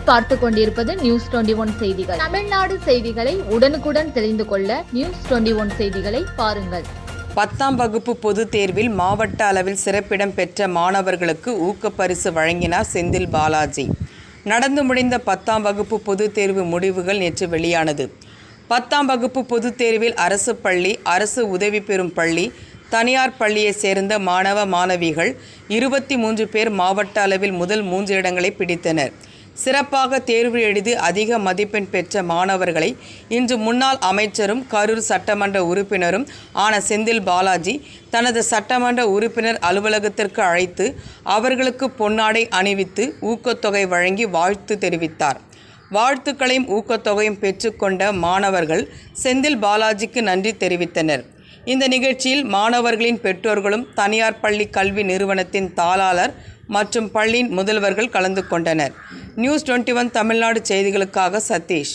நீங்கள் பார்த்து கொண்டிருப்பது நியூஸ் 21 செய்திகள். தமிழ்நாடு செய்திகளை உடனுக்குடன் தெரிந்து கொள்ள நியூஸ் 21 செய்திகளை பாருங்கள். 10ஆம் வகுப்பு பொதுத் தேர்வில் மாவட்ட அளவில் சிறப்பிடம் பெற்ற மாணவர்களுக்கு ஊக்கப்பரிசு வழங்கினார் செந்தில் பாலாஜி. நடந்து முடிந்த 10ஆம் வகுப்பு பொதுத் தேர்வு முடிவுகள் நேற்று வெளியானது. 10ஆம் வகுப்பு பொதுத் தேர்வில் அரசு பள்ளி, அரசு உதவி பெறும் பள்ளி, தனியார் பள்ளியைச் சேர்ந்த மாணவ மாணவிகள் 23 பேர் மாவட்ட அளவில் முதல் 3 இடங்களை பிடித்தனர். சிறப்பாக தேர்வு எழுதி அதிக மதிப்பெண் பெற்ற மாணவர்களை இன்று முன்னாள் அமைச்சரும் கரூர் சட்டமன்ற உறுப்பினரும் ஆன செந்தில் பாலாஜி தனது சட்டமன்ற உறுப்பினர் அலுவலகத்திற்கு அழைத்து அவர்களுக்கு பொன்னாடை அணிவித்து ஊக்கத்தொகை வழங்கி வாழ்த்து தெரிவித்தார். வாழ்த்துக்களையும் ஊக்கத்தொகையும் பெற்றுக்கொண்ட மாணவர்கள் செந்தில் பாலாஜிக்கு நன்றி தெரிவித்தனர். இந்த நிகழ்ச்சியில் மாணவர்களின் பெற்றோர்களும் தனியார் பள்ளி கல்வி நிறுவனத்தின் தாளாளர் மற்றும் பள்ளியின் முதல்வர்கள் கலந்து கொண்டனர். நியூஸ் 21 தமிழ்நாடு செய்திகளுக்காக சதீஷ்.